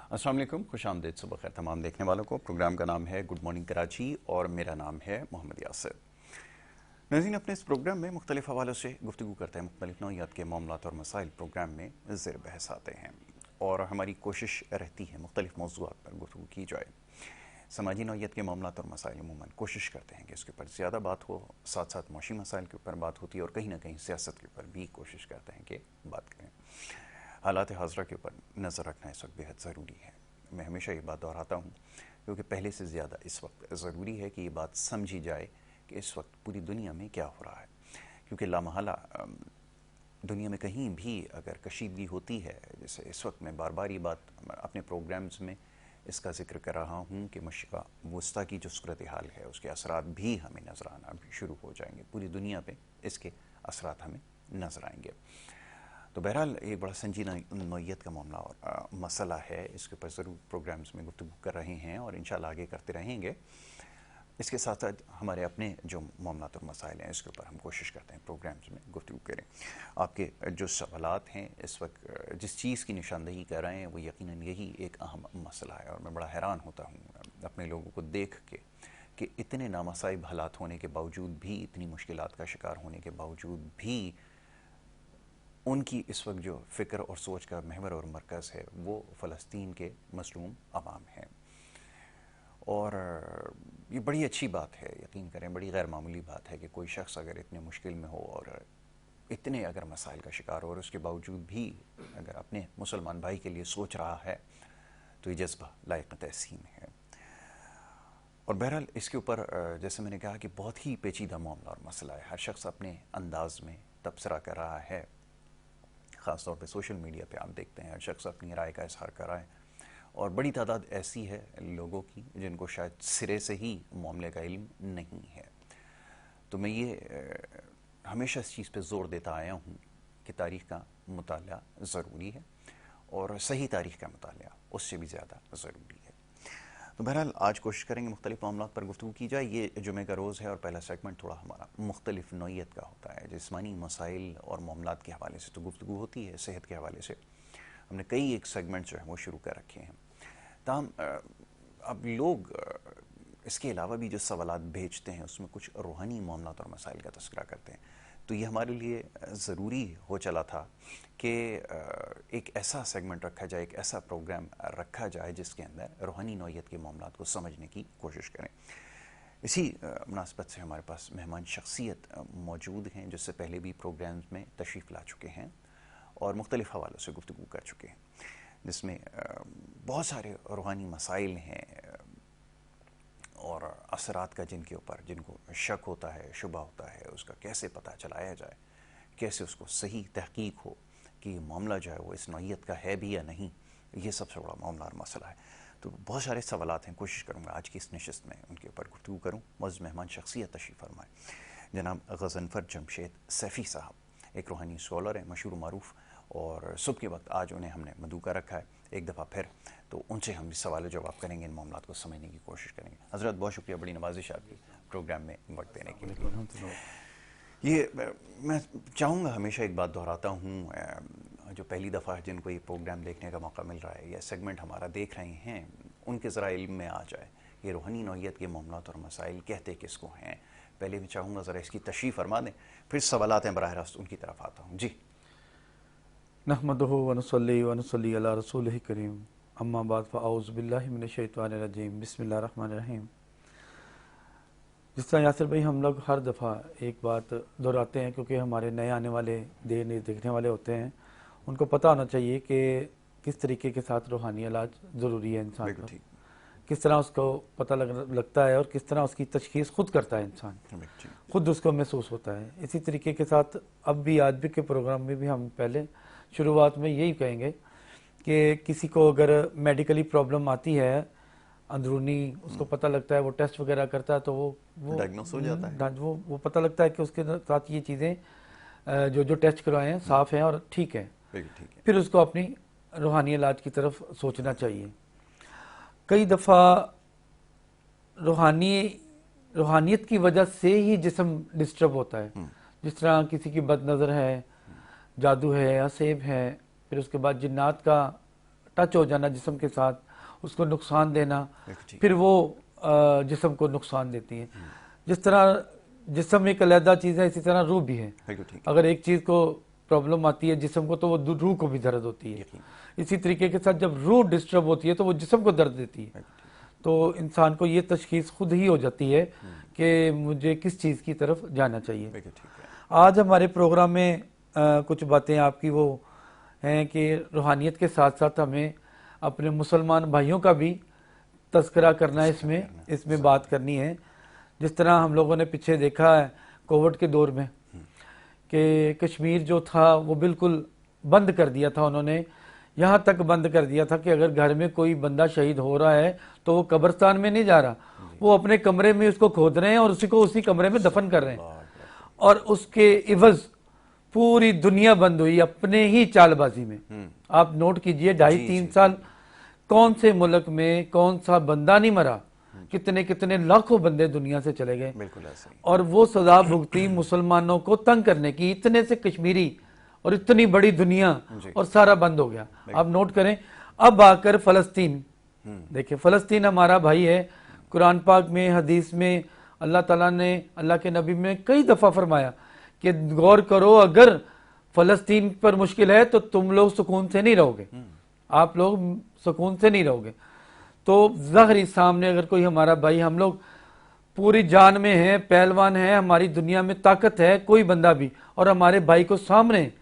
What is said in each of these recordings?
अस्सलाम वालेकुम, खुश आमदीद, सुबह खैर तमाम देखने वालों को। प्रोग्राम का नाम है गुड मॉर्निंग कराची और मेरा नाम है मोहम्मद यासिर। नाज़रीन, अपने इस प्रोग्राम में मुख्तलिफ हवालों से गुफ्तगू करते हैं, मुख्तलिफ नौइयत के मामलात और मसाइल प्रोग्राम में ज़ेर बहस आते हैं और हमारी कोशिश रहती है मुख्तलिफ मौज़ूआत पर गुफ्तगू की जाए। समाजी नौइयत के मामलात और मसाइल अमूमन कोशिश करते हैं कि इसके ऊपर ज़्यादा बात हो, साथ साथ मौशी मसाइल के ऊपर बात होती है और कहीं ना कहीं सियासत के ऊपर भी कोशिश करते हैं कि बात करें। हालात हाज़रा के ऊपर नज़र रखना इस वक्त बेहद ज़रूरी है। मैं हमेशा ये बात दोहराता हूँ क्योंकि पहले से ज़्यादा इस वक्त ज़रूरी है कि ये बात समझी जाए कि इस वक्त पूरी दुनिया में क्या हो रहा है, क्योंकि लामहला दुनिया में कहीं भी अगर कशीदगी होती है, जैसे इस वक्त मैं बार बार ये बात अपने प्रोग्राम्स में इसका जिक्र कर रहा हूँ कि मशरिक़ वस्ती की जो सूरत हाल है उसके असरात भी हमें नज़र आना भी शुरू हो जाएंगे। पूरी दुनिया पे इसके असरात हमें नज़र आएंगे। तो बहरहाल एक बड़ा संजीदा नौइयत का मामला और मसला है, इसके ऊपर ज़रूर प्रोग्राम्स में गुफ्तगू कर रहे हैं और इंशाल्लाह आगे करते रहेंगे। इसके साथ साथ हमारे अपने जो मामलात और मसाइल हैं इसके ऊपर हम कोशिश करते हैं प्रोग्राम्स में गुफ्तगू करें। आपके जो सवालात हैं इस वक्त जिस चीज़ की निशानदेही कर रहे हैं वो यकीनन यही एक अहम मसला है और मैं बड़ा हैरान होता हूँ अपने लोगों को देख के कि इतने नामसाइब हालात होने के बावजूद भी, इतनी मुश्किलात का शिकार होने के बावजूद भी उनकी इस वक्त जो फ़िक्र और सोच का महवर और मरकज़ है वो फ़लस्तीन के मज़लूम अवाम है। और ये बड़ी अच्छी बात है, यकीन करें बड़ी गैर मामूली बात है कि कोई शख्स अगर इतने मुश्किल में हो और इतने अगर मसाइल का शिकार हो और उसके बावजूद भी अगर अपने मुसलमान भाई के लिए सोच रहा है तो ये जज्बा लायक तहसीन है। और बहरहाल इसके ऊपर जैसे मैंने कहा कि बहुत ही पेचीदा मामला और मसला है। हर शख्स अपने अंदाज में तबसरा कर रहा है, ख़ास तौर पे सोशल मीडिया पे आप देखते हैं हर शख्स अपनी राय का इजहार कर रहा है और बड़ी तादाद ऐसी है लोगों की जिनको शायद सिरे से ही मामले का इल्म नहीं है। तो मैं ये हमेशा इस चीज़ पे ज़ोर देता आया हूँ कि तारीख़ का मुताला ज़रूरी है और सही तारीख़ का मुताला उससे भी ज़्यादा ज़रूरी है। तो बहरहाल आज कोशिश करेंगे मुख्तलिफ मामलात पर गुफ्तगू की जाए। ये जुमे का रोज़ है और पहला सेगमेंट थोड़ा हमारा मुख्तलिफ नौइयत का होता है। जिस्मानी मसाइल और मामलात के हवाले से तो गुफ्तगू होती है, सेहत के हवाले से हमने कई एक सेगमेंट जो है वो शुरू कर रखे हैं। ताहम अब लोग इसके अलावा भी जो सवालात भेजते हैं उसमें कुछ रूहानी मामलात और मसाइल का तज़किरा करते हैं। तो ये हमारे लिए ज़रूरी हो चला था कि एक ऐसा सेगमेंट रखा जाए, एक ऐसा प्रोग्राम रखा जाए जिसके अंदर रूहानी नौइयत के मामलात को समझने की कोशिश करें। इसी मुनासबत से हमारे पास मेहमान शख्सियत मौजूद हैं जिससे पहले भी प्रोग्राम्स में तशरीफ़ ला चुके हैं और मुख्तलिफ़ हवालों से गुफ्तगू कर चुके हैं, जिसमें बहुत सारे रूहानी मसाइल हैं और असरात का जिनके ऊपर जिनको शक होता है, शुबा होता है, उसका कैसे पता चलाया जाए, कैसे उसको सही तहकीक हो कि ये मामला जो है वो इस नौइयत का है भी या नहीं, ये सबसे बड़ा मामला और मसला है। तो बहुत सारे सवालात हैं, कोशिश करूँगा आज की इस नशिस्त में उनके ऊपर गुफ्तगू करूँ। मौजूद मेहमान शख्सियत तशरीफ़ फरमाएँ जनाब गज़नफ़र जमशेद सैफ़ी साहब, एक रूहानी स्कॉलर हैं मशहूर मारूफ़, और सुबह के वक्त आज उन्हें हमने मदऊ का रखा है एक दफ़ा फिर, तो उनसे हम सवाल जवाब करेंगे, इन मामलात को समझने की कोशिश करेंगे। हज़रत बहुत शुक्रिया, बड़ी नवाजिश आपकी प्रोग्राम में वक्त देने के लिए। ये मैं चाहूँगा, हमेशा एक बात दोहराता हूँ, जो पहली दफ़ा जिनको ये प्रोग्राम देखने का मौका मिल रहा है या सेगमेंट हमारा देख रहे हैं, उनके ज़रा इल्म में आ जाए ये रूहानी नौइयत के मामलात और मसाइल कहते किसको हैं। पहले मैं चाहूँगा ज़रा इसकी तशरीफ़ फरमा दें, फिर सवालात हैं बराह रास्त उनकी तरफ आता हूँ। जी। नहमदुहु व नुसल्ली अला रसूलिही करीम, अम्मा बाद फ़अऊज़ु बिल्लाहि मिनश शैतानिर रजीम, बिस्मिल्लाहिर रहमानिर रहीम। जिस तरह यासिर भाई हम लोग हर दफ़ा एक बात दोहराते हैं क्योंकि हमारे नए आने वाले देर नहीं देखने वाले होते हैं, उनको पता होना चाहिए कि किस तरीके के साथ रूहानी इलाज ज़रूरी है इंसान का, किस तरह उसको पता लगता है और किस तरह उसकी तशख़ीस खुद करता है इंसान, खुद उसको महसूस होता है। इसी तरीके के साथ अब भी आज भी के प्रोग्राम में भी हम पहले शुरुआत में यही कहेंगे कि किसी को अगर मेडिकली प्रॉब्लम आती है अंदरूनी, उसको पता लगता है, वो टेस्ट वगैरह करता है तो वो डायग्नोस हो जाता है, वो पता लगता है कि उसके साथ ये चीज़ें जो टटेस्ट करवाए हैं साफ़ हैं और ठीक है, फिर उसको अपनी रूहानी इलाज की तरफ सोचना चाहिए। कई दफ़ा रूहानियत की वजह से ही जिस्म डिस्टर्ब होता है, जिस तरह किसी की बद नज़र है, जादू है या सेब है, फिर उसके बाद जिन्नात का टच हो जाना जिस्म के साथ, उसको नुकसान देना, फिर वो जिस्म को नुकसान देती है। जिस तरह जिस्म एक अलहदा चीज़ है, इसी तरह रूह भी है। अगर एक चीज़ को प्रॉब्लम आती है जिस्म को, तो वो रूह को भी दर्द होती है। इसी तरीके के साथ जब रूह डिस्टर्ब होती है तो वो जिस्म को दर्द देती है। तो इंसान को ये तशखीस खुद ही हो जाती है कि मुझे किस चीज़ की तरफ जाना चाहिए। आज हमारे प्रोग्राम में कुछ बातें आपकी वो हैं कि रूहानियत के साथ साथ हमें अपने मुसलमान भाइयों का भी तस्करा करना है, इसमें बात करनी है। जिस तरह हम लोगों ने पीछे देखा है कोविड के दौर में कि कश्मीर जो था वो बिल्कुल बंद कर दिया था उन्होंने, यहाँ तक बंद कर दिया था कि अगर घर में कोई बंदा शहीद हो रहा है तो वो कब्रिस्तान में नहीं जा रहा, वो अपने कमरे में उसको खोद रहे हैं और उसी को उसी कमरे में दफन कर रहे हैं। और उसके इवज पूरी दुनिया बंद हुई अपने ही चालबाजी में। आप नोट कीजिए 2.5-3 साल कौन से मुल्क में कौन सा बंदा नहीं मरा, कितने कितने लाखों बंदे दुनिया से चले गए। बिल्कुल ऐसे ही। और वो सजा भुगती मुसलमानों को तंग करने की, इतने से कश्मीरी और इतनी बड़ी दुनिया और सारा बंद हो गया। आप नोट करें, अब आकर फलस्तीन, देखिए फलस्तीन हमारा भाई है। कुरान पाक में, हदीस में अल्लाह ताला ने, अल्लाह के नबी में कई दफ़ा फरमाया कि गौर करो, अगर फलस्तीन पर मुश्किल है तो तुम लोग सुकून से नहीं रहोगे, आप लोग सुकून से नहीं रहोगे। तो ज़ाहिरी सामने अगर कोई हमारा भाई, हम लोग पूरी जान में है, पहलवान है, हमारी दुनिया में ताकत है कोई बंदा भी, और हमारे भाई को सामने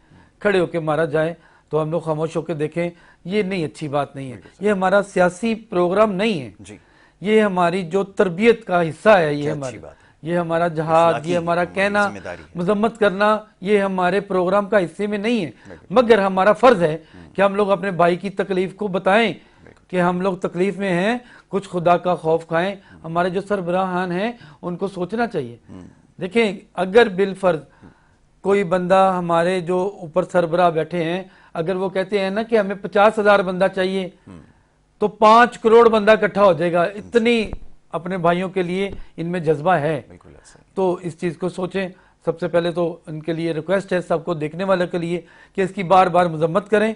खड़े होकर मारा जाए तो हम लोग खामोश होकर देखें, ये नहीं, अच्छी बात नहीं है। ये हमारा सियासी प्रोग्राम नहीं है जी। ये हमारी जो तरबियत का हिस्सा है, ये हमारा जहाद, ये हमारा कहना, मजम्मत करना, ये हमारे प्रोग्राम का हिस्से में नहीं है। मगर हमारा फर्ज है कि हम लोग अपने भाई की तकलीफ को बताएं कि हम लोग तकलीफ में हैं, कुछ खुदा का खौफ खाएं। हमारे जो सरबराहान हैं उनको सोचना चाहिए। देखें, अगर बिलफर्ज कोई बंदा, हमारे जो ऊपर सरबराह बैठे हैं, अगर वो कहते हैं ना कि हमें 50,000 बंदा चाहिए तो 5 करोड़ बंदा इकट्ठा हो जाएगा। इतनी अपने भाइयों के लिए इनमें जज्बा है। तो इस चीज को सोचें। सबसे पहले तो इनके लिए रिक्वेस्ट है सबको, देखने वाले के लिए, कि इसकी बार बार मजम्मत करें।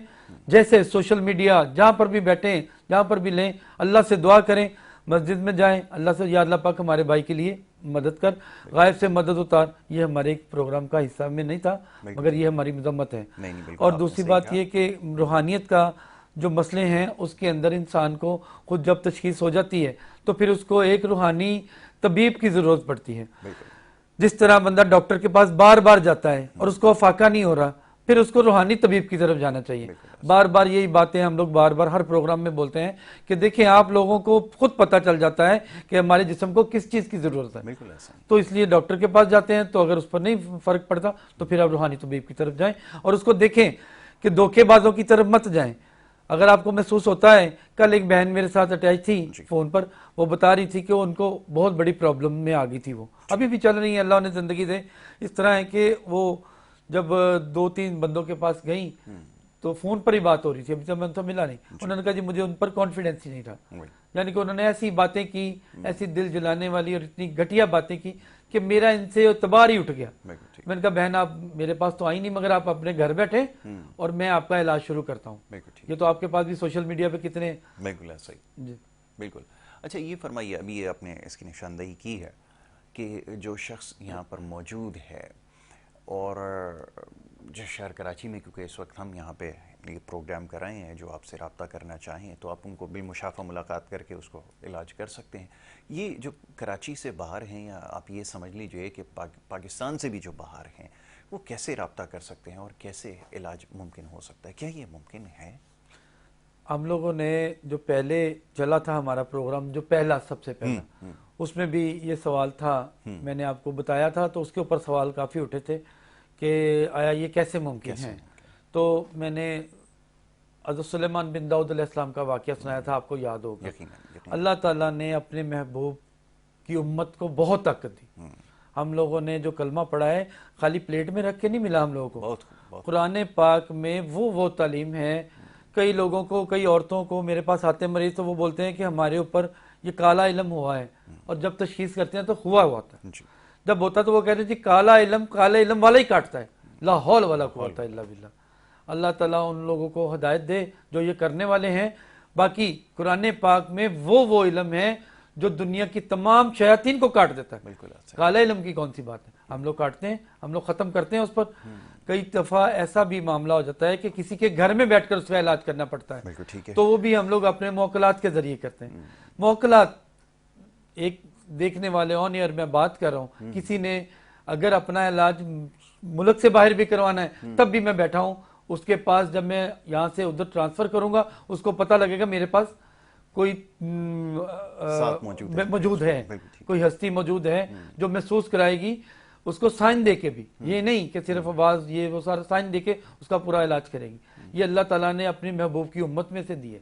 जैसे सोशल मीडिया जहां पर भी बैठे, जहां पर भी लें, अल्लाह से दुआ करें, मस्जिद में जाएं, अल्लाह से, या अल्लाह पाक हमारे भाई के लिए मदद कर, गायब से मदद उतार। ये हमारे एक प्रोग्राम का हिस्सा में नहीं था, मगर ये हमारी मजम्मत है। और दूसरी बात ये कि रूहानियत का जो मसले हैं उसके अंदर इंसान को खुद जब तशखीस हो जाती है तो फिर उसको एक रूहानी तबीब की जरूरत पड़ती है। जिस तरह बंदा डॉक्टर के पास बार बार जाता है और उसको फाका नहीं हो रहा, फिर उसको रूहानी तबीब की तरफ जाना चाहिए। बार बार यही बातें हम लोग बार बार हर प्रोग्राम में बोलते हैं कि देखिए, आप लोगों को खुद पता चल जाता है कि हमारे जिस्म को किस चीज की जरूरत है। तो इसलिए डॉक्टर के पास जाते हैं, तो अगर उस पर नहीं फर्क पड़ता तो फिर आप रूहानी तबीब की तरफ जाएं और उसको देखें कि धोखेबाजों की तरफ मत जाएं। अगर आपको महसूस होता है, कल एक बहन मेरे साथ अटैच थी फोन पर, वो बता रही थी कि उनको बहुत बड़ी प्रॉब्लम में आ गई थी, वो अभी भी चल रही है, अल्लाह ने जिंदगी दे। इस तरह है कि वो जब 2-3 बंदों के पास गई तो फोन पर ही बात हो रही थी, अभी तक मैं उनसे मिला नहीं। उन्होंने कहा जी मुझे उन पर कॉन्फिडेंस ही नहीं था। यानी कि उन्होंने ऐसी बातें की, ऐसी दिल जलाने वाली और इतनी घटिया बातें की कि मेरा इनसे एतबार ही उठ गया। मैंने कहा बहन, आप मेरे पास तो आई नहीं, मगर आप अपने घर बैठे और मैं आपका इलाज शुरू करता हूँ। ये तो आपके पास भी सोशल मीडिया पे कितने। बिल्कुल ऐसा ही जी, बिल्कुल। अच्छा, ये फरमाइए, अभी ये आपने इसकी निशानदेही की है कि जो शख्स यहाँ पर मौजूद है और जो शहर कराची में, क्योंकि इस वक्त हम यहाँ पे ये प्रोग्राम कर रहे हैं, जो आपसे रब्ता करना चाहें तो आप उनको बिलमुशाफा मुलाकात करके उसको इलाज कर सकते हैं। ये जो कराची से बाहर हैं, या आप ये समझ लीजिए कि पाकिस्तान से भी जो बाहर हैं, वो कैसे रब्ता कर सकते हैं और कैसे इलाज मुमकिन हो सकता है? क्या ये मुमकिन है? हम लोगों ने जो पहले चला था हमारा प्रोग्राम, जो पहला सबसे पहला, उसमें भी ये सवाल था, मैंने आपको बताया था, तो उसके ऊपर सवाल काफ़ी उठे थे कि आया ये कैसे मुमकिन है। तो मैंने हज़रत सुलेमान बिन दाऊद अलैहिस्सलाम का वाक़या सुनाया था, आपको याद होगा। अल्लाह ताला ने अपने महबूब की उम्मत को बहुत ताकत दी। हम लोगों ने जो कलमा पढ़ा है, खाली प्लेट में रख के नहीं मिला हम लोगों को। कुरान पाक में वो तालीम है। कई लोगों को, कई औरतों को मेरे पास आते मरीज तो वो बोलते हैं कि हमारे ऊपर ये काला इल्म हुआ है, और जब तशखीस करते हैं तो हुआ होता है। जब होता तो वो कहते हैं जी काला इल्म वाला ही काटता है, ला हौल वला कुव्वता इल्ला बिल्लाह। अल्लाह ताला उन लोगों को हिदायत दे जो ये करने वाले हैं। बाकी कुरान पाक में वो इल्म है जो दुनिया की तमाम शयातीन को काट देता है। बिल्कुल काला इल्म की कौन सी बात है, हम लोग काटते हैं, हम लोग खत्म करते हैं उस पर। कई दफा ऐसा भी मामला हो जाता है कि किसी के घर में बैठकर उसका इलाज करना पड़ता है, बिल्कुल ठीक है। तो वो भी हम लोग अपने मौकलात के जरिए करते हैं। मौकलात एक देखने वाले ऑन एयर में बात कर रहा हूँ, किसी ने अगर अपना इलाज मुल्क से बाहर भी करवाना है तब भी मैं बैठा हूँ उसके पास। जब मैं यहाँ से उधर ट्रांसफर करूंगा उसको पता लगेगा मेरे पास कोई मौजूद है, कोई हस्ती मौजूद है जो महसूस कराएगी उसको साइन दे के भी, ये नहीं कि सिर्फ आवाज, ये वो सारा साइन दे के उसका पूरा इलाज करेगी। ये अल्लाह ताला ने अपनी महबूब की उम्मत में से दी है।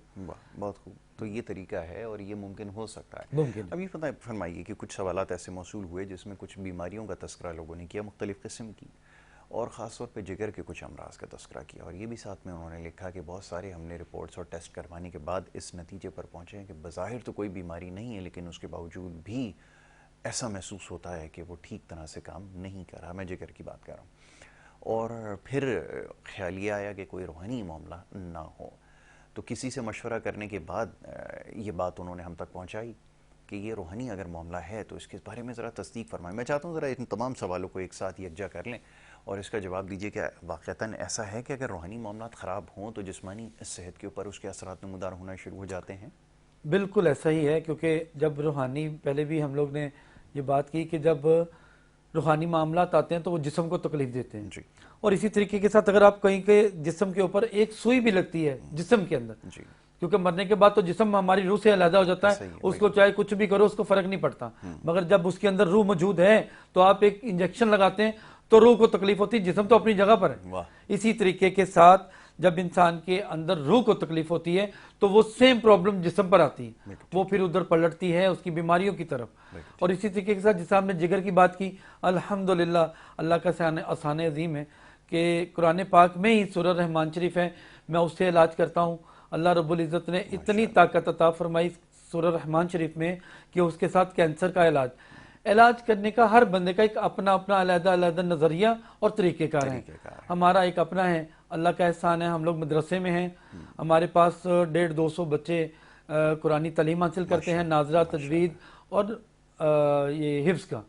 बहुत खूब। तो ये तरीका है और ये मुमकिन हो सकता है। मुमकिन। अभी पता है, फरमाइए कि कुछ सवालात ऐसे मौसूल हुए जिसमें कुछ बीमारियों का तस्करा लोगों ने किया, मुख्तलिफ किस्म की, और ख़ास तौर पे जिगर के कुछ अमराज का तस्करा किया। और ये भी साथ में उन्होंने लिखा कि बहुत सारे हमने रिपोर्ट्स और टेस्ट करवाने के बाद इस नतीजे पर पहुँचे हैं कि बज़ाहिर तो कोई बीमारी नहीं है, लेकिन उसके बावजूद भी ऐसा महसूस होता है कि वो ठीक तरह से काम नहीं कर रहा। मैं जिगर की बात कर रहा हूँ। और फिर ख्याल ये आया कि कोई रूहानी मामला ना हो, तो किसी से मशवरा करने के बाद ये बात उन्होंने हम तक पहुँचाई कि ये रूहानी अगर मामला है तो इसके बारे में ज़रा तस्दीक फरमाएं। मैं चाहता हूँ ज़रा इन तमाम सवालों को एक साथ यकजा कर लें और इसका जवाब दीजिए कि वाक़तन ऐसा है कि अगर रूहानी मामलात ख़राब हों तो जिस्मानी सेहत के ऊपर उसके असरात नमूदार होना शुरू हो जाते हैं? बिल्कुल ऐसा ही है, क्योंकि जब रूहानी, पहले भी हम लोग ने ये बात की कि जब रूहानी मामलात आते हैं तो वो जिस्म को तकलीफ देते हैं जी। और इसी तरीके के साथ अगर आप कहीं के जिस्म के ऊपर एक सुई भी लगती है जिस्म के अंदर जी, क्योंकि मरने के बाद तो जिस्म हमारी रूह से अलग हो जाता है, उसको चाहे कुछ भी करो उसको फर्क नहीं पड़ता, मगर जब उसके अंदर रूह मौजूद है तो आप एक इंजेक्शन लगाते हैं तो रूह को तकलीफ होती है, जिस्म तो अपनी जगह पर है। इसी तरीके के साथ जब इंसान के अंदर रूह को तकलीफ होती है तो वो सेम प्रॉब्लम जिस्म पर आती है, वो फिर उधर पलटती है उसकी बीमारियों की तरफ। और इसी तरीके के साथ जिस आपने जिगर की बात की, अल्हम्दुलिल्लाह अल्लाह का आसान अजीम है कि कुरान पाक में ही सूरह रहमान शरीफ है, मैं उससे इलाज करता हूँ। अल्लाह रब्बुल इज़्ज़त ने इतनी ताकत अता फरमाई सूरह रहमान शरीफ में कि उसके साथ कैंसर का इलाज करने का हर बंदे का एक अपना अपना अलग-अलग नज़रिया और तरीक़ेकार है। हमारा एक अपना है, अल्लाह का एहसान है, हम लोग मदरसे में हैं, हमारे पास 150-200 बच्चे कुरानी तालीम हासिल करते हैं, नाज़रा, तजवीद और ये हिफ्ज़ का।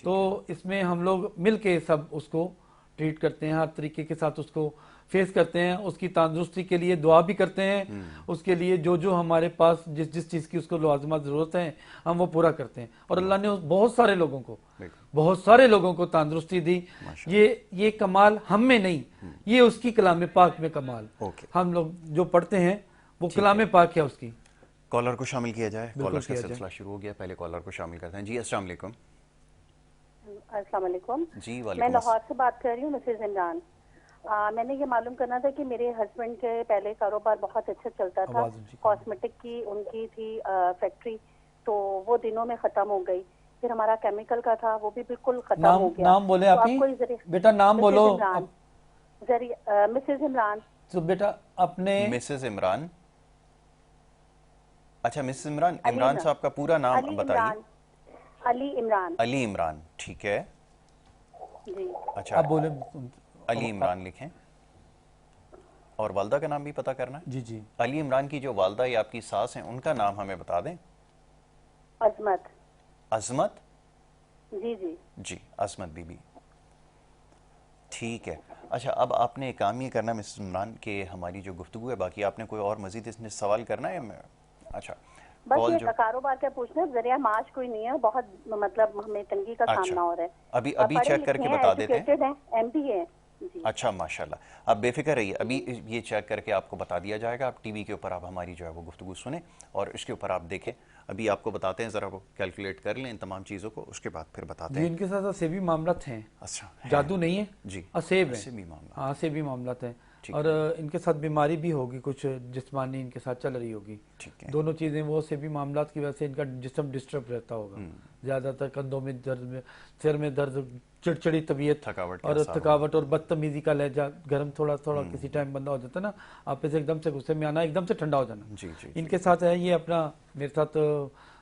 तो इसमें हम लोग मिल के सब उसको ट्रीट करते हैं, हर तरीके के साथ उसको फेस करते हैं, उसकी तंदुरुस्ती के लिए दुआ भी करते हैं, उसके लिए जो जो हमारे पास जिस चीज़ की उसको लाज़िमत ज़रूरत है हम वो पूरा करते हैं। और अल्लाह ने बहुत सारे लोगों को तंदुरुस्ती दी। ये कमाल हम में नहीं, ये उसकी कलाम पाक में कमाल। हम लोग जो पढ़ते हैं वो कलाम पाक है उसकी। कॉलर को शामिल किया जाए, कॉलर का सिलसिला शुरू हो गया, पहले कॉलर को शामिल करते हैं। जी अस्सलाम वालेकुम। अस्सलाम वालेकुम जी। मैं लाहौर से बात कर रही हूँ, मिसेज इमरान। मैंने ये मालूम करना था कि मेरे हस्बैंड के पहले कारोबार बहुत अच्छा चलता था, कॉस्मेटिक की उनकी थी फैक्ट्री, तो वो दिनों में खत्म हो गई। फिर हमारा केमिकल का था वो भी बिल्कुल खत्म हो गया। नाम बोले आप ही बेटा, नाम बोलो। मिसेज इमरान। तो बेटा अपने मिसेज इमरान, अच्छा मिसेज इमरान, इमरान साहब का पूरा नाम बताइए। अली इमरान। अली इमरान, ठीक है जी। अच्छा आप बोले अली इमरान लिखें और वालदा का नाम भी पता करना है। जी जी। अली इमरान की जो वालदा या आपकी सास हैं उनका नाम हमें बता दें। अजमत। अजमत? जी जी जी, अजमत बीबी, ठीक है। अच्छा, अब आपने काम ये करना मिसेस इमरान कि हमारी जो गुफ्तगू है, बाकी आपने कोई और मजीद इसमें सवाल करना है? अच्छा, बस ये कारोबार क्या पूछना है, जरिया माश कोई नहीं है, बहुत मतलब हमें तंगी का सामना हो रहा है। अभी चेक करके बता देते हैं। MBA। अच्छा माशाल्लाह, आप बेफिक्र रहिए, अभी ये चेक करके आपको बता दिया जाएगा। आप टीवी के ऊपर आप हमारी जो है वो गुफ्तगू सुने और इसके ऊपर आप देखें। अभी आपको बताते हैं, ज़रा वो कैलकुलेट कर लें इन तमाम चीज़ों को, उसके बाद फिर बताते हैं। इनके साथ असेबी मामला हैं। अच्छा, जादू नहीं है जी, असेब है। हाँ, असेबी मामला हैं और इनके साथ बीमारी भी होगी, कुछ जिस्मानी इनके साथ चल रही होगी। दोनों चीज़ें, वो असेबी मामला की वजह से इनका जिस्म डिस्टर्ब रहता होगा, ज़्यादातर कंधों में दर्द, सिर में दर्द, चिड़चिड़ी तबीयत, थकावट और बदतमीजी का लहजा, गर्म थोड़ा थोड़ा किसी टाइम बंदा हो जाता है ना, आप ऐसे एकदम से गुस्से में आना, एकदम से ठंडा हो जाना। जी, जी, इनके साथ है ये। अपना मेरे साथ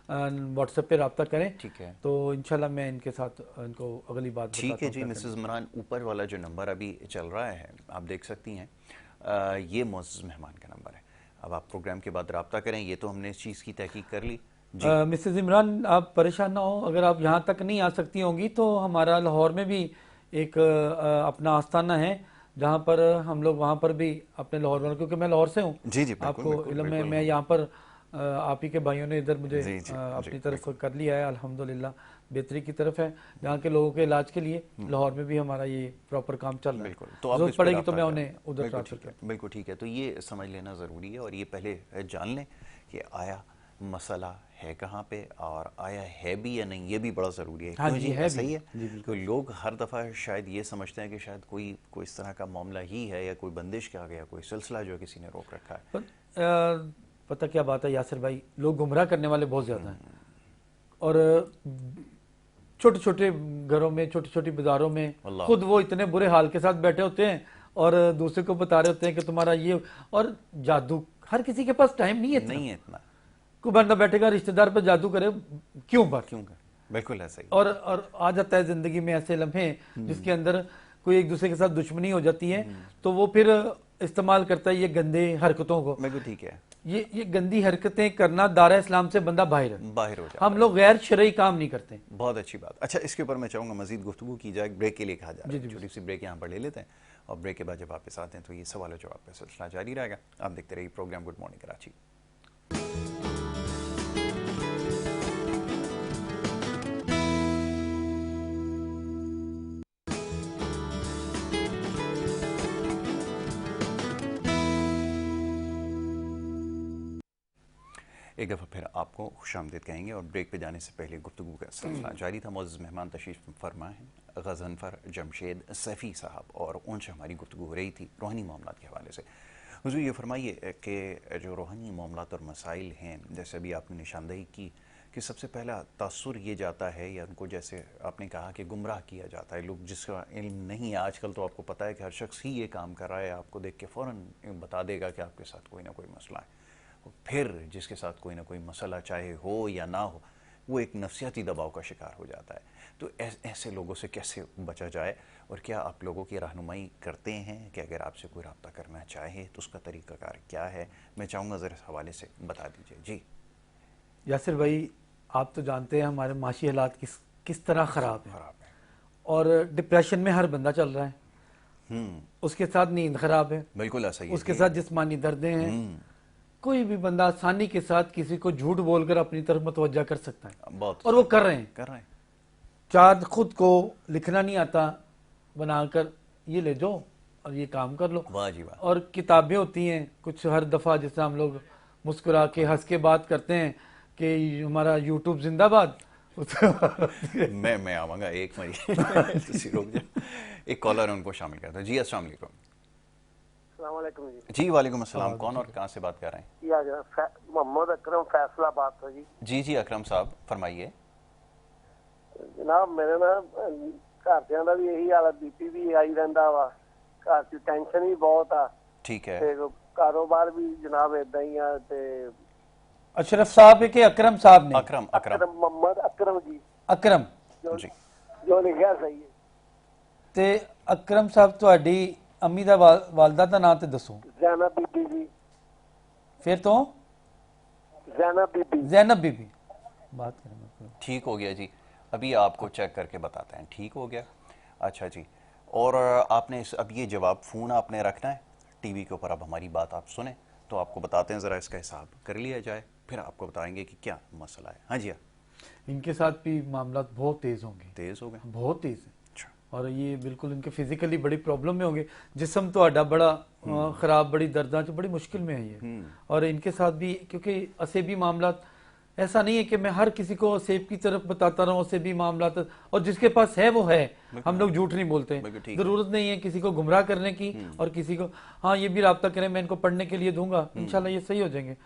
व्हाट्सएप पे रब्ता करें, ठीक है, तो इंशाल्लाह मैं इनके साथ इनको अगली बात ठीक है। जी मिसेस इमरान, ऊपर वाला जो नंबर अभी चल रहा है आप देख सकती हैं, ये मुअज़्ज़ज़ मेहमान का नंबर है। अब आप प्रोग्राम के बाद रब्ता करें, ये तो हमने इस चीज़ की तहकीक कर ली। मिसेज इमरान, आप परेशान ना हो, अगर आप यहाँ तक नहीं आ सकती होंगी तो हमारा लाहौर में भी एक अपना आस्थाना है जहाँ पर हम लोग वहाँ पर भी अपने लाहौर वालों, क्योंकि मैं लाहौर से हूँ, जी जी, आपको इल्म में, मैं यहाँ पर आप ही के भाइयों ने इधर मुझे अपनी तरफ कर लिया है, अल्हम्दुलिल्लाह बेहतरी की तरफ है। यहाँ के लोगों के इलाज के लिए लाहौर में भी हमारा ये प्रॉपर काम चल रहा है। तो जरूरत पड़ेगी तो मैं उन्हें उधर ट्रांसफर कर। बिल्कुल ठीक है। तो ये समझ लेना ज़रूरी है और ये पहले जान लें कि आया मसला है कहाँ पे और आया है भी या नहीं, ये भी बड़ा ज़रूरी है। हाँ जी, है सही है। तो लोग हर दफ़ा शायद ये समझते हैं कि शायद कोई इस तरह का मामला ही है या कोई बंदिश के आ गया, कोई सिलसिला जो किसी ने रोक रखा है। पता क्या बात है यासिर भाई, लोग गुमराह करने वाले बहुत ज़्यादा हैं और छोटे छोटे घरों में, छोटी छोटी बाजारों में खुद वो इतने बुरे हाल के साथ बैठे होते हैं और दूसरे को बता रहे होते हैं कि तुम्हारा ये, और जादू, हर किसी के पास टाइम नहीं है इतना। कोई बंदा बैठेगा रिश्तेदार पर जादू करे, क्यों कर? बिल्कुल ऐसा ही। और आ जाता है जिंदगी में ऐसे लम्हे जिसके अंदर कोई एक दूसरे के साथ दुश्मनी हो जाती है, तो वो फिर इस्तेमाल करता है ये गंदे हरकतों को। बिल्कुल ठीक है। ये गंदी हरकतें करना दायरा इस्लाम से बंदा बाहर हो जाता है। हम लोग गैर शरई काम नहीं करते। बहुत अच्छी बात। अच्छा, इसके ऊपर मैं चाहूँगा मजीद गुफ्तगू की जाए, ब्रेक के लिए कहा जा रहा है। छोटी सी ब्रेक यहाँ पर ले लेते हैं और ब्रेक के बाद जब वापस आते हैं तो ये सवाल जवाब का सिलसिला जारी रहेगा। आप देखते रहिए प्रोग्राम गुड मॉर्निंग कराची। एक दफ़ा फिर आपको खुशामदीद कहेंगे और ब्रेक पे जाने से पहले गुफ्तगू का सिलसिला जारी था। मुअज़्ज़ज़ मेहमान तशरीफ़ फरमा हैं गज़नफ़र जमशेद सफ़ी साहब और उनसे हमारी गुफ्तगू हो रही थी रूहानी मामलात के हवाले से। हुज़ूर ये फरमाइए कि जो रूहानी मामलात और मसाइल हैं, जैसे अभी आपने निशानदेही की कि सबसे पहला तासुर ये जाता है या उनको, जैसे आपने कहा कि गुमराह किया जाता है, लोग जिसका इल्म नहीं है, आजकल तो आपको पता है कि हर शख्स ही ये काम कर रहा है, आपको देख के फ़ौरन बता देगा कि आपके साथ कोई ना कोई मसला है। फिर जिसके साथ कोई ना कोई मसला चाहे हो या ना हो, वो एक नफसियाती दबाव का शिकार हो जाता है। तो ऐसे लोगों से कैसे बचा जाए और क्या आप लोगों की रहनुमाई करते हैं कि अगर आपसे कोई रब्ता करना चाहे तो उसका तरीक़ाकार क्या है? मैं चाहूँगा ज़रा इस हवाले से बता दीजिए। जी यासिर भाई, आप तो जानते हैं हमारे माशी हालात किस तरह ख़राब है और डिप्रेशन में हर बंदा चल रहा है। उसके साथ नींद ख़राब है, बिल्कुल ऐसा ही, उसके साथ जिस्मानी दर्दें हैं। कोई भी बंदा आसानी के साथ किसी को झूठ बोलकर अपनी तरफ मुतवज्जा कर सकता है और वो कर रहे हैं। चार खुद को लिखना नहीं आता, बनाकर ये ले जाओ और ये काम कर लो। वाह जी वाह। और किताबें होती हैं कुछ, हर दफ़ा जैसे हम लोग मुस्कुरा के हंस के बात करते हैं कि हमारा यूट्यूब जिंदाबाद। मैं आवांगा एक मिनट एक कॉलर है, उनको शामिल करता हूं। जी अस्सलाम वालेकुम। जी वालेकुम अस्सलाम। कौन और कहाँ से बात कर रहे हैं? मोहम्मद अकरम फैसलाबाद से जी। जी अकरम साहब फरमाइए। जनाब मेरे ना घरदियां दा भी यही हाल है, बीपी भी आई रहंदा वा, घर च टेंशन भी बहुत आ। ठीक है। ते कारोबार भी जनाब इदा ही आ। ते अशरफ साहब है कि अकरम साहब ने? अकरम मोहम्मद अकरम जी। अकरम जी जो लिखा सही है। ते अकरम साहब ਤੁਹਾਡੀ अम्मी ਦਾ वालदा ਦਾ नाम ते दसो। ज़ैनब बीबी जी। फिर तो ज़ैनब बीबी। बात करें। ठीक हो गया जी, अभी आपको चेक करके बताते हैं। ठीक हो गया। अच्छा जी, और आपने अब ये जवाब फ़ोन आपने रखना है टीवी के ऊपर। अब हमारी बात आप सुने तो आपको बताते हैं, ज़रा इसका हिसाब कर लिया जाए, फिर आपको बताएंगे कि क्या मसला है। हाँ जी, इनके साथ भी मामला बहुत तेज़ होंगे। तेज़ हो गए? बहुत तेज़ है और ये बिल्कुल इनके फिजिकली बड़ी प्रॉब्लम में होंगे। जिस्म तो आडा बड़ा ख़राब, बड़ी दर्दा, बड़ी मुश्किल में है ये। और इनके साथ भी, क्योंकि असेबी मामला ऐसा नहीं है कि मैं हर किसी को सेब की तरफ बताता रहूँ, असेबी मामला, और जिसके पास है वो है। हम लोग झूठ नहीं बोलते, जरूरत नहीं है किसी को गुमराह करने की और किसी को हाँ ये भी रब्ता करें, मैं इनको पढ़ने के लिए दूंगा, इंशाल्लाह ये सही हो जाएंगे।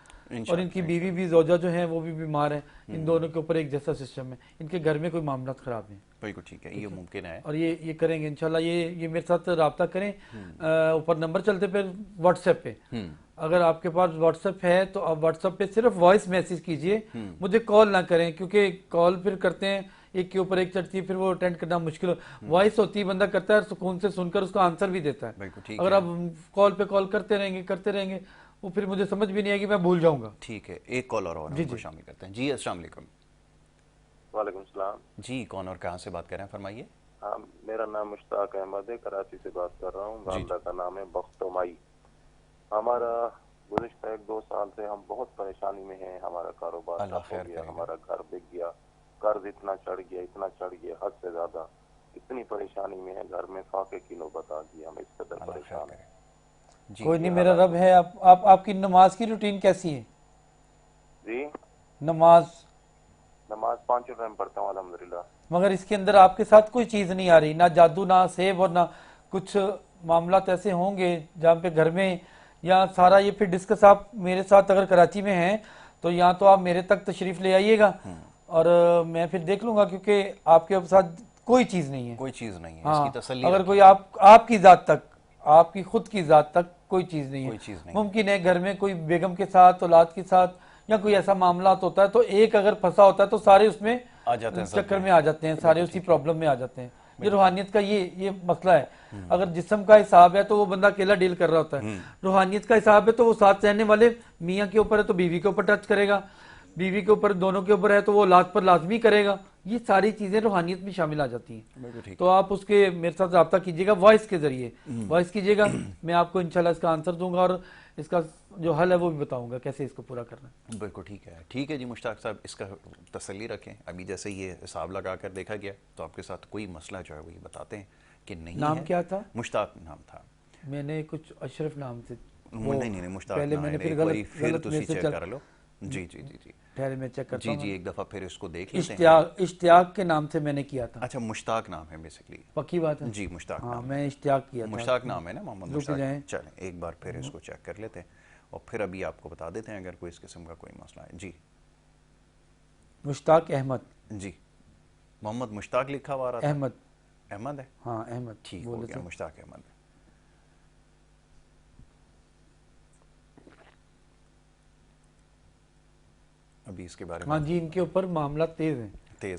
और इनकी बीवी भी, जोजा जो है वो भी बीमार है, इन दोनों के ऊपर एक जैसा सिस्टम है। इनके घर में कोई मामला खराब नहीं। बिल्कुल ठीक है, ये मुमकिन है और ये करेंगे इंशाल्लाह। ये मेरे साथ रब्ता करें, ऊपर नंबर चलते फिर व्हाट्सएप पे। अगर आपके पास व्हाट्सएप है तो आप व्हाट्सएप पे सिर्फ वॉइस मैसेज कीजिए, मुझे कॉल ना करें, क्योंकि कॉल फिर करते हैं एक के ऊपर एक चढ़ती है, फिर वो अटेंड करना मुश्किल वॉइस होती है, बंदा करता है सुकून से सुनकर उसका आंसर भी देता है। अगर आप कॉल पे कॉल करते रहेंगे वो फिर मुझे समझ भी नहीं आएगी, मैं भूल जाऊंगा। ठीक है, एक कॉल और उनको शामिल करते हैं। जी अस्सलाम वालेकुम। वालेकुम सलाम जी, कौन और कहाँ से बात कर रहे हैं, फरमाइए। हाँ, मेरा नाम मुश्ताक अहमद है, कराची से बात कर रहा हूँ। वालदा का नाम है बख्तोमाई। हमारा गुज़िश्ता 1-2 साल से हम बहुत परेशानी में हैं। हमारा कारोबार ठप हो गया, हमारा घर बिक गया, कर्ज इतना चढ़ गया हद से ज्यादा। इतनी परेशानी में है, घर में फाके की नौबत आ गई, हम इस कदर परेशान है। कोई नहीं, मेरा रब है। आपकी नमाज की रूटीन कैसी है? जी, नमाज 5 टाइम पढ़ता हूँ अल्हम्दुलिल्लाह। मगर इसके अंदर आपके साथ कोई चीज नहीं आ रही, ना जादू, ना सेब, और ना कुछ मामला ऐसे होंगे जहाँ पे घर में या सारा ये फिर डिस्कस आप मेरे साथ अगर कराची में हैं तो यहाँ तो आप मेरे तक तशरीफ ले आइएगा और मैं फिर देख लूंगा, क्योंकि आपके साथ कोई चीज नहीं है। कोई चीज नहीं है। हाँ, इसकी तसल्ली अगर कोई आपकी जात तक, आपकी खुद की जात तक कोई चीज नहीं है। मुमकिन है घर में कोई बेगम के साथ, औलाद के साथ या कोई ऐसा मामला होता है तो एक अगर फंसा होता है तो सारे उसमें आ जाते हैं, चक्कर में आ जाते हैं, सारे उसी प्रॉब्लम में आ जाते हैं। ये रूहानियत का ये मसला है। अगर जिस्म का हिसाब है तो वो बंदा अकेला डील कर रहा होता है, रूहानियत का हिसाब है तो वो साथ रहने वाले मियाँ के ऊपर है तो बीवी के ऊपर टच करेगा, बीवी के ऊपर, दोनों के ऊपर है तो वो औलाद पर लाजमी करेगा। ये सारी चीजें रूहानियत में शामिल आ जाती हैं। तो आप उसके मेरे साथ रब्ता कीजिएगा, वॉइस के जरिए वॉइस कीजिएगा, मैं आपको इंशाल्लाह इसका आंसर दूंगा और इसका जो हल है वो भी बताऊंगा कैसे इसको पूरा करना है। बिल्कुल ठीक है जी मुश्ताक साहब, इसका तसल्ली रखें। अभी जैसे ये हिसाब लगा कर देखा गया तो आपके साथ कोई मसला जो है वही बताते हैं कि नहीं। नाम क्या था? मुश्ताक नाम था। मैंने कुछ अशरफ नाम से नहीं मुश्ताक पहले मैंने फिर चेक कर लो। जी ठहरे मैं चेक करता हूं। जी एक दफा फिर इसको देख लेते हैं। इश्तियाक के नाम से मैंने किया था। अच्छा, मुश्ताक नाम है बेसिकली। पक्की बात है? जी मुश्ताक नाम। मैं इश्तियाक किया था। मुश्ताक नाम है ना, मोहम्मद मुश्ताक। चलें एक बार फिर इसको चेक कर लेते हैं और फिर अभी आपको बता देते हैं अगर कोई इस किस्म का कोई मसला है। जी मुश्ताक अहमद। जी मोहम्मद मुश्ताक लिखा हुआ रहा था। अहमद है। हाँ अहमद, ठीक हो गया, मुश्ताक अहमद। अभी इसके बारे में। हाँ जी, इनके ऊपर मामला तेज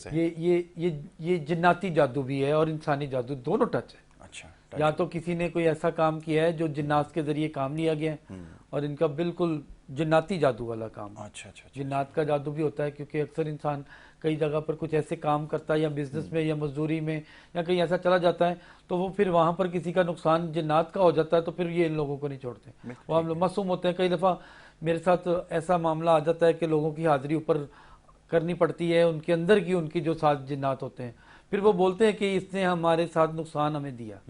है। ये जिन्नाती जादू भी है और इंसानी जादू, दोनों टच है। अच्छा, या तो किसी ने कोई ऐसा काम किया है जो जिन्नात के जरिए काम लिया गया है और इनका बिल्कुल जिन्नाती जादू वाला काम। अच्छा। जिन्नात का जादू भी होता है क्योंकि अक्सर इंसान कई जगह पर कुछ ऐसे काम करता है या बिजनेस में या मजदूरी में या कहीं ऐसा चला जाता है तो वो फिर वहां पर किसी का नुकसान जिन्नात का हो जाता है तो फिर ये इन लोगों को नहीं छोड़ते, वो हम लोग मासूम होते हैं। कई दफा मेरे साथ ऐसा मामला आ जाता है कि लोगों की हाजिरी ऊपर करनी पड़ती है, उनके अंदर की उनकी जो साथ जिन्नात होते हैं, फिर वो बोलते हैं कि इसने हमारे साथ नुकसान हमें दिया,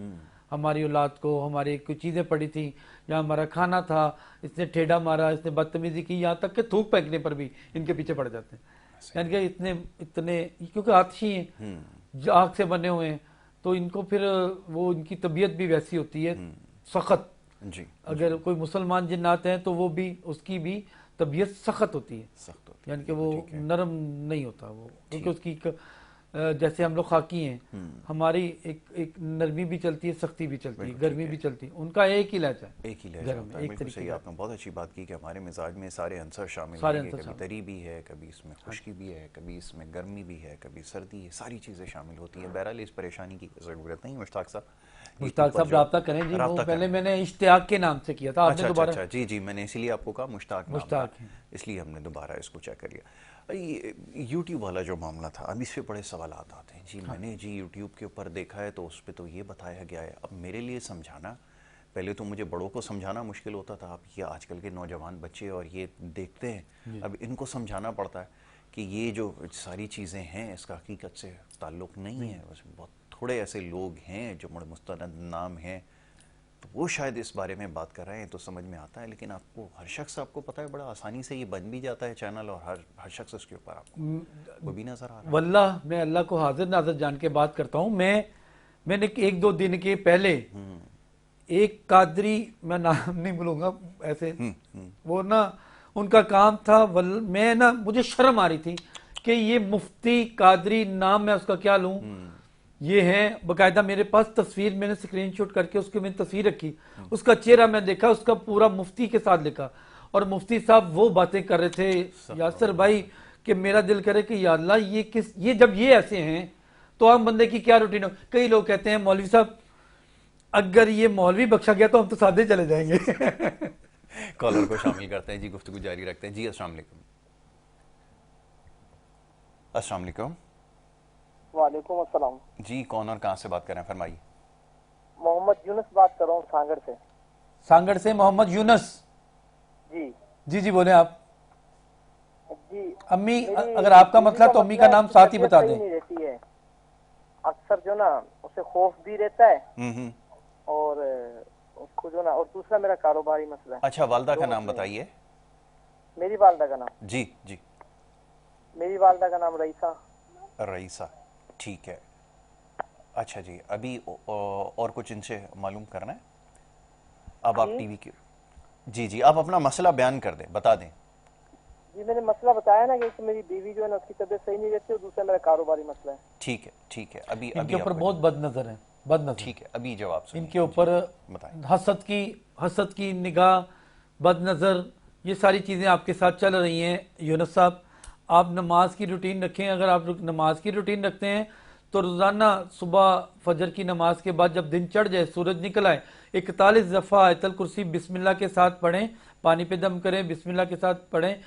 हमारी औलाद को, हमारी कुछ चीज़ें पड़ी थी या हमारा खाना था, इसने ठेडा मारा, इसने बदतमीजी की, यहाँ तक कि थूक फेंकने पर भी इनके पीछे पड़ जाते हैं। यानी कि इतने क्योंकि आतिशी हैं, आग से बने हुए हैं, तो इनको फिर वो इनकी तबीयत भी वैसी होती है सख्त। जी अगर कोई मुसलमान जिन्नात हैं तो वो भी, उसकी भी तबीयत सख्त होती है, यानी कि वो नरम नहीं होता वो, क्योंकि उसकी जैसे हम लोग खाकी हैं, हमारी एक नरमी भी चलती है, सख्ती भी चलती है, गर्मी भी चलती है, उनका एक ही लहजा है। एक ही लहजा होता है। बिल्कुल सही, आपने बहुत अच्छी बात की कि हमारे मिजाज में सारे अंसर शामिल हैं। कभी तरी भी है, कभी इसमें खुश्की भी है, कभी इसमें गर्मी भी है, कभी सर्दी है, सारी चीज़ें शामिल होती हैं। बहरहाल इस परेशानी की ज़रूरत नहीं। मुश्ताक साहब रब्ता करें जी। वो पहले मैंने इश्तियाक के नाम से किया था, आपने दोबारा। अच्छा, जी मैंने इसीलिए आपको कहा मुश्ताक इसलिए हमने दोबारा इसको चेक कर लिया। यूट्यूब वाला जो मामला था, अब इस पे बड़े सवाल आते हैं जी। मैंने जी यूट्यूब के ऊपर देखा है तो उस पर तो ये बताया गया है। अब मेरे लिए समझाना, पहले तो मुझे बड़ों को समझाना मुश्किल होता था, अब ये आजकल के नौजवान बच्चे और ये देखते हैं, अब इनको समझाना पड़ता है कि ये जो सारी चीज़ें हैं इसका हकीकत से ताल्लुक़ नहीं है। बस बहुत थोड़े ऐसे लोग हैं जो बड़े मुस्तनद नाम हैं तो वो शायद इस बारे में बात कर रहे हैं तो समझ में आता है, लेकिन आपको हर शख्स, आपको पता है, बड़ा आसानी से ये बन भी जाता है चैनल और हर शख्स उसके ऊपर आपको वो भी नजर आ रहा है। वल्लाह मैं अल्लाह को हाजिर नाज़र जान के बात करता हूँ। मैंने 1-2 दिन के पहले एक कादरी, मैं नाम नहीं बोलूंगा ऐसे, वो ना उनका काम था, मैं ना मुझे शर्म आ रही थी कि ये मुफ्ती कादरी, नाम मैं उसका क्या लूं, ये है बकायदा मेरे पास तस्वीर, मैंने स्क्रीनशॉट करके उसकी मैंने तस्वीर रखी, उसका चेहरा मैं देखा, उसका पूरा मुफ्ती के साथ लिखा और मुफ्ती साहब वो बातें कर रहे थे, यासर भाई कि मेरा दिल करे कि या अल्लाह ये जब ये ऐसे हैं तो आम बंदे की क्या रूटीन हो। कई लोग कहते हैं मौलवी साहब अगर ये मौलवी बख्शा गया तो हम तो सादे चले जाएंगे। कॉलर को शामिल करते हैं जी, गुफ्तगू जारी रखते हैं जी। अस्सलाम वालेकुम। अस्सलाम वालेकुम। वालेकुम अस्सलाम जी, कौन और कहाँ से बात कर रहे हैं, फरमाइए। मोहम्मद यूनुस बात कर रहा हूँ सांगड़ से। सांगड़ से मोहम्मद यूनुस जी जी जी बोले आप जी। अम्मी अगर आपका मसला तो अम्मी का नाम साथ ही बता दें। नहीं रहती है अक्सर जो ना उसे खौफ भी रहता है और उसको जो ना, और दूसरा मेरा कारोबारी मसला है। अच्छा, वालदा का नाम बताइए। मेरी वालदा का नाम? जी जी, मेरी वालदा का नाम रईसा। रईसा, ठीक है। अच्छा जी, अभी और कुछ इनसे मालूम करना है? अब आप टीवी की जी जी, आप अपना मसला बयान कर दें, बता दें। जी मैंने मसला बताया ना कि मेरी बीवी जो है ना उसकी तबीयत सही नहीं रहती और दूसरा मेरा कारोबारी मसला है। ठीक है ठीक है, अभी इनके ऊपर बहुत बदनजर है, बदनजर। ठीक है, अभी जवाब सुनिए। इनके ऊपर हसद की निगाह, बदनजर, ये सारी चीजें आपके साथ चल रही हैं। यूनुस साहब, आप नमाज की रूटीन रखें। अगर आप नमाज की रूटीन रखते हैं तो रोजाना सुबह फजर की नमाज के बाद जब दिन चढ़ जाए, सूरज निकल आए, 41 दफा आयतल कुर्सी बिस्मिल्लाह के साथ पढ़ें। पानी पे दम करें, बिस्मिल्लाह के साथ पढ़ें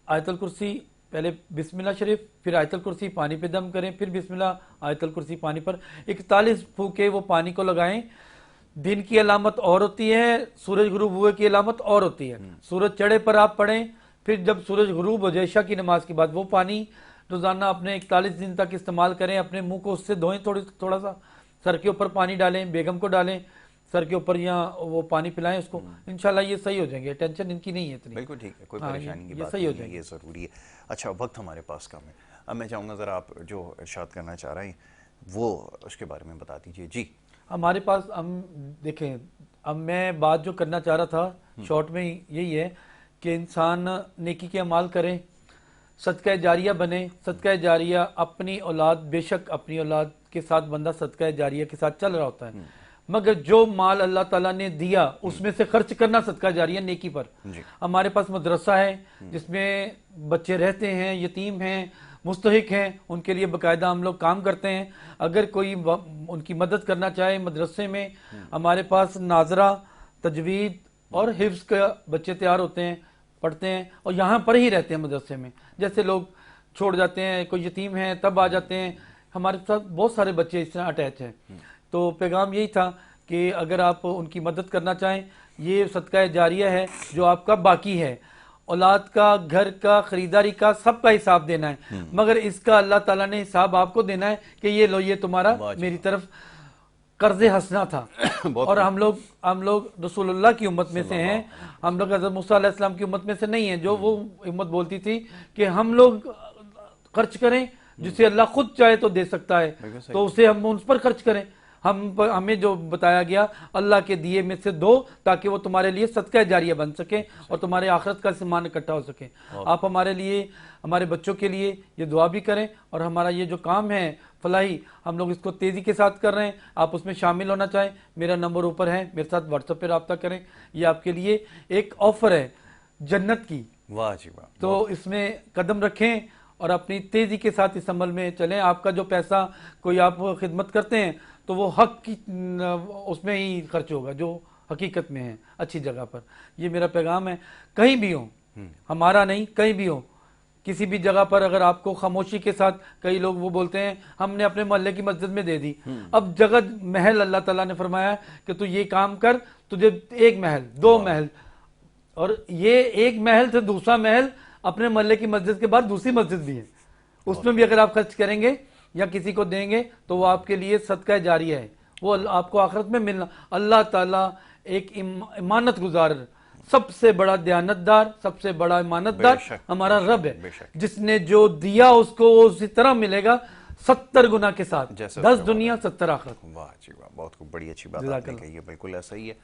आयतल कुर्सी। पहले बिस्मिल्लाह शरीफ, फिर आयतल कुर्सी, पानी पे दम करें, फिर बिस्मिल्लाह आयतल कुर्सी पानी पर 41 फूके वो पानी को लगाएं। दिन की अलामत और होती है, सूरज गुरूब हुए की अलामत और होती है। सूरज चढ़े पर आप पढ़ें, फिर जब सूरज गुरूब हो जाए ईशा की नमाज के बाद वो पानी रोजाना अपने 41 दिन तक इस्तेमाल करें। अपने मुंह को उससे धोएं, थोड़ा सा सर के ऊपर पानी डालें, बेगम को डालें सर के ऊपर, या वो पानी पिलाएं उसको। इंशाल्लाह ये सही हो जाएंगे। टेंशन इनकी नहीं है इतनी। बिल्कुल ठीक है, कोई परेशानी की बात सही हो नहीं है, ये ज़रूरी है। अच्छा, वक्त हमारे पास कम है, अब मैं चाहूँगा ज़रा आप जो इरशाद करना चाह रहे हैं वो उसके बारे में बता दीजिए। जी, हमारे पास हम देखें, अब मैं बात जो करना चाह रहा था शॉर्ट में यही है कि इंसान नेकी के अमाल करे, सदका जारिया बने। सदका जारिया अपनी औलाद, बेशक अपनी औलाद के साथ बंदा सदका जारिया के साथ चल रहा होता है, मगर जो माल अल्लाह ताला ने दिया उसमें से खर्च करना सदका जारिया नेकी पर। हमारे पास मदरसा है जिसमें बच्चे रहते हैं, यतीम हैं, मुस्तहिक हैं, उनके लिए बाकायदा हम लोग काम करते हैं। अगर कोई उनकी मदद करना चाहे मदरसे में, हमारे पास नाजरा, तजवीद और हिफ्ज का बच्चे तैयार होते हैं, पढ़ते हैं और यहाँ पर ही रहते हैं मदरसे में। जैसे लोग छोड़ जाते हैं, कोई यतीम है तब आ जाते हैं, हमारे साथ बहुत सारे बच्चे इस तरह अटैच हैं। तो पैगाम यही था कि अगर आप उनकी मदद करना चाहें, ये सदका जारिया है जो आपका बाकी है। औलाद का, घर का, खरीदारी का, सबका हिसाब देना है, मगर इसका अल्लाह ताला ने हिसाब आपको देना है कि ये लो, ये तुम्हारा मेरी तरफ कर्ज हंसना था। और हम लोग रसूलुल्लाह की उम्मत में से हैं, हम लोग हज़रत मूसा अलैहिस्सलाम की उम्मत में से नहीं हैं, जो वो उम्मत बोलती थी कि हम लोग खर्च करें, जिसे अल्लाह खुद चाहे तो दे सकता है, तो उसे हम उस पर खर्च करें। हमें जो बताया गया, अल्लाह के दिए में से दो, ताकि वो तुम्हारे लिए सदका जारिया बन सके और तुम्हारे आखिरत का सामान इकट्ठा हो सके। आप हमारे लिए, हमारे बच्चों के लिए ये दुआ भी करें, और हमारा ये जो काम है फलाही, हम लोग इसको तेजी के साथ कर रहे हैं। आप उसमें शामिल होना चाहें, मेरा नंबर ऊपर है, मेरे साथ व्हाट्सएप पे रब्ता करें। ये आपके लिए एक ऑफर है जन्नत की। वाह जी वाह। तो इसमें कदम रखें और अपनी तेजी के साथ इस अमल में चलें। आपका जो पैसा कोई आप खिदमत करते हैं तो वो हक की उसमें ही खर्च होगा, जो हकीकत में है, अच्छी जगह पर। ये मेरा पैगाम है। कहीं भी हो, हमारा नहीं, कहीं भी हो, किसी भी जगह पर अगर आपको खामोशी के साथ, कई लोग वो बोलते हैं हमने अपने मोहल्ले की मस्जिद में दे दी। अब जगह महल अल्लाह ताला ने फरमाया कि तू ये काम कर, तुझे 1 महल 2 महल, और ये 1 महल से दूसरा महल अपने मोहल्ले की मस्जिद के बाद दूसरी मस्जिद भी है, उसमें भी अगर आप खर्च करेंगे या किसी को देंगे तो वो आपके लिए सदका जारिया है, वो आपको आखिरत में मिलना। अल्लाह ताला एक इमानत गुजार, सबसे बड़ा दयानतदार, सबसे बड़ा इमानतदार हमारा रब है, जिसने जो दिया उसको उसी तरह मिलेगा 70 गुना के साथ, 10 दुनिया 70 आखिरत। वाह जी वाह, बहुत खूब, बड़ी अच्छी बात आपने कही है, बिल्कुल ऐसा ही है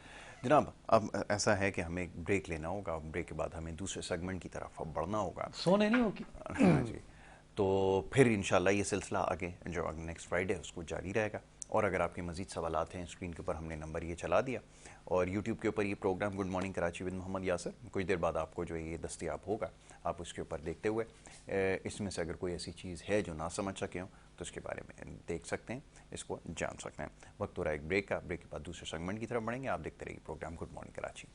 जनाब। अब ऐसा है कि हमें ब्रेक लेना होगा, ब्रेक के बाद हमें दूसरे सेगमेंट की तरफ अब बढ़ना होगा। सोने नहीं होगी। हाँ जी, तो फिर इंशाल्लाह ये सिलसिला आगे जो नेक्स्ट फ्राइडे उसको जारी रहेगा। और अगर आपके मज़ीद सवालात हैं, स्क्रीन के ऊपर हमने नंबर ये चला दिया, और यूट्यूब के ऊपर ये program good morning Karachi with Mohammad Yasir कुछ देर बाद आपको जो है ये दस्तियाब होगा। आप उसके ऊपर देखते हुए इसमें से अगर कोई ऐसी चीज़ है जो ना समझ सके हों तो उसके बारे में देख सकते हैं, इसको जान सकते हैं। वक्त हो रहा है एक ब्रेक का, ब्रेक के बाद दूसरे सेगमेंट की तरफ बढ़ेंगे। आप देखते रहिए प्रोग्राम गुड मॉर्निंग कराची।